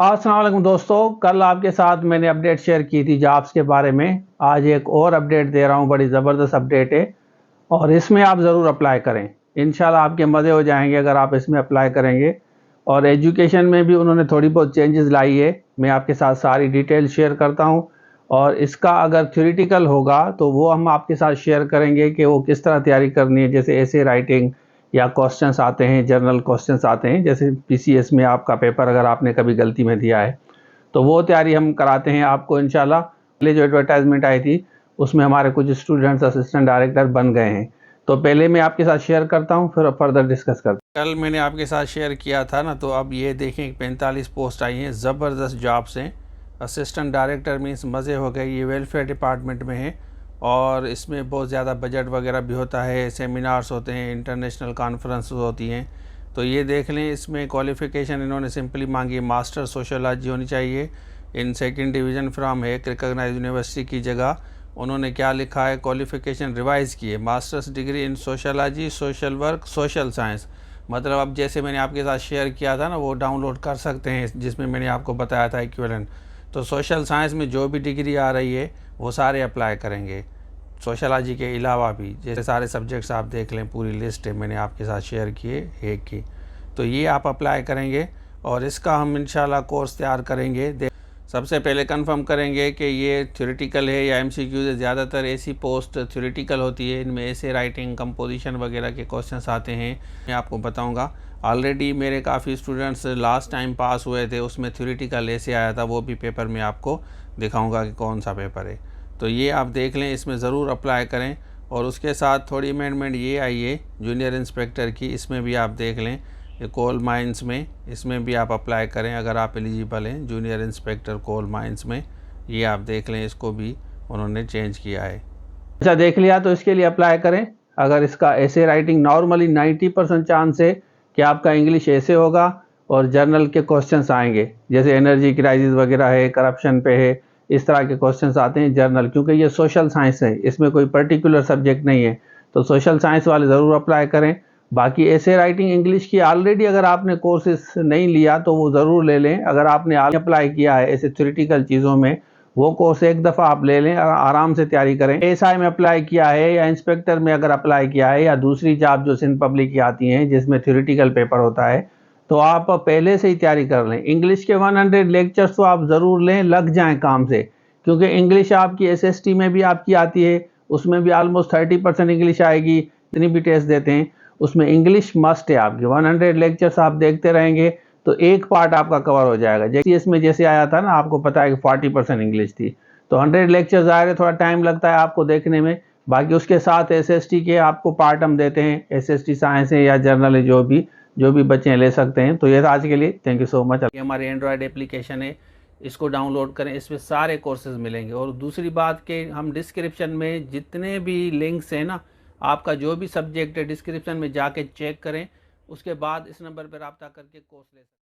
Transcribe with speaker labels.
Speaker 1: अस्सलाम वालेकुम दोस्तों, कल आपके साथ मैंने अपडेट शेयर की थी जॉब्स के बारे में। आज एक और अपडेट दे रहा हूँ, बड़ी ज़बरदस्त अपडेट है और इसमें आप ज़रूर अप्लाई करें। इंशाल्लाह आपके मज़े हो जाएंगे अगर आप इसमें अप्लाई करेंगे। और एजुकेशन में भी उन्होंने थोड़ी बहुत चेंजेस लाई है, मैं आपके साथ सारी डिटेल शेयर करता हूँ। और इसका अगर थ्योरेटिकल होगा तो वो हम आपके साथ शेयर करेंगे कि वो किस तरह तैयारी करनी है। जैसे ऐसे राइटिंग या क्वेश्चंस आते हैं, जनरल क्वेश्चंस आते हैं, जैसे पीसीएस में आपका पेपर अगर आपने कभी गलती में दिया है तो वो तैयारी हम कराते हैं आपको इंशाल्लाह। पहले जो एडवर्टाइजमेंट आई थी उसमें हमारे कुछ स्टूडेंट्स असिस्टेंट डायरेक्टर बन गए हैं। तो पहले मैं आपके साथ शेयर करता हूँ, फिर फर्दर डिस्कस करते हैं। कल मैंने आपके साथ शेयर किया था ना, तो अब ये देखें 45 पोस्ट आई हैं, ज़बरदस्त जॉब्स हैं। असिस्टेंट डायरेक्टर मीन्स मज़े हो गए, ये वेलफेयर डिपार्टमेंट में है और इसमें बहुत ज़्यादा बजट वगैरह भी होता है, सेमिनार्स होते हैं, इंटरनेशनल कॉन्फ्रेंस होती हैं। तो ये देख लें, इसमें क्वालिफ़िकेशन इन्होंने सिंपली मांगी है, मास्टर सोशलॉजी होनी चाहिए इन सेकंड डिवीज़न फ्रॉम एक रिकॉग्नाइज्ड यूनिवर्सिटी की जगह उन्होंने क्या लिखा है, क्वालिफ़िकेशन रिवाइज़ की है, masters degree in sociology, social work, social science. मतलब अब जैसे मैंने आपके साथ शेयर किया था ना, वो डाउनलोड कर सकते हैं जिसमें मैंने आपको बताया था इक्विवेलेंट। तो सोशल साइंस में जो भी डिग्री आ रही है वो सारे अप्लाई करेंगे, सोशलॉजी के अलावा भी। जैसे सारे सब्जेक्ट्स आप देख लें, पूरी लिस्ट है मैंने आपके साथ शेयर किए एक की। तो ये आप अप्लाई करेंगे और इसका हम इंशाल्लाह कोर्स तैयार करेंगे। सबसे पहले कंफर्म करेंगे कि ये थ्योरेटिकल है या एमसीक्यूज है। ज़्यादातर ऐसी पोस्ट थ्योरेटिकल होती है, इनमें ऐसे राइटिंग, कंपोजिशन वगैरह के क्वेश्चंस आते हैं। मैं आपको बताऊंगा, ऑलरेडी मेरे काफ़ी स्टूडेंट्स लास्ट टाइम पास हुए थे, उसमें थ्योरेटिकल ऐसे आया था, वो भी पेपर में आपको दिखाऊंगा कि कौन सा पेपर है। तो ये आप देख लें, इसमें ज़रूर अप्लाई करें। और उसके साथ थोड़ी अमेंडमेंट ये आई है जूनियर इंस्पेक्टर की, इसमें भी आप देख लें, ये कोल माइंस में, इसमें भी आप अप्लाई करें अगर आप एलिजिबल हैं, जूनियर इंस्पेक्टर कोल माइंस में। ये आप देख लें, इसको भी उन्होंने चेंज किया है। अच्छा, देख लिया तो इसके लिए अप्लाई करें। अगर इसका ऐसे राइटिंग नॉर्मली 90% चांस है कि आपका इंग्लिश ऐसे होगा और जर्नल के क्वेश्चंस आएंगे, जैसे एनर्जी क्राइसिस वगैरह है, करप्शन पे है, इस तरह के क्वेश्चंस आते हैं जर्नल। क्योंकि ये सोशल साइंस है, इसमें कोई पर्टिकुलर सब्जेक्ट नहीं है, तो सोशल साइंस वाले ज़रूर अप्लाई करें। बाकी ऐसे राइटिंग इंग्लिश की ऑलरेडी अगर आपने कोर्सेज नहीं लिया तो वो ज़रूर ले लें। अगर आपने अप्लाई किया है ऐसे थ्योरेटिकल चीज़ों में, वो कोर्स एक दफ़ा आप ले लें, आराम से तैयारी करें। एएसआई में अप्लाई किया है या इंस्पेक्टर में अगर अप्लाई किया है या दूसरी जॉब जो सिंध पब्लिक की आती हैं जिसमें थ्योरेटिकल पेपर होता है, तो आप पहले से ही तैयारी कर लें। इंग्लिश के 100 लेक्चर्स तो आप ज़रूर लें, लग जाएं काम से। क्योंकि इंग्लिश आपकी एसएसटी में भी आपकी आती है, उसमें भी ऑलमोस्ट 30% इंग्लिश आएगी। इतनी भी टेस्ट देते हैं, उसमें इंग्लिश मस्ट है आपकी। 100 लेक्चर्स आप देखते रहेंगे तो एक पार्ट आपका कवर हो जाएगा। जैसे इसमें जैसे आया था ना, आपको पता है कि 40% इंग्लिश थी, तो 100 लेक्चर्स आ रहे, थोड़ा टाइम लगता है आपको देखने में। बाकी उसके साथ एसएसटी के आपको पार्ट हम देते हैं, एसएसटी साइंस है या जर्नल है, जो भी बच्चे ले सकते हैं। तो ये आज के लिए थैंक यू सो मच। ये हमारे एंड्रॉयड एप्लीकेशन है, इसको डाउनलोड करें, इसमें सारे कोर्सेज मिलेंगे। और दूसरी बात कि हम डिस्क्रिप्शन में जितने भी लिंक्स हैं ना, आपका जो भी सब्जेक्ट है डिस्क्रिप्शन में जाके चेक करें, उसके बाद इस नंबर पर रब्ता करके कोर्स ले सकते हैं।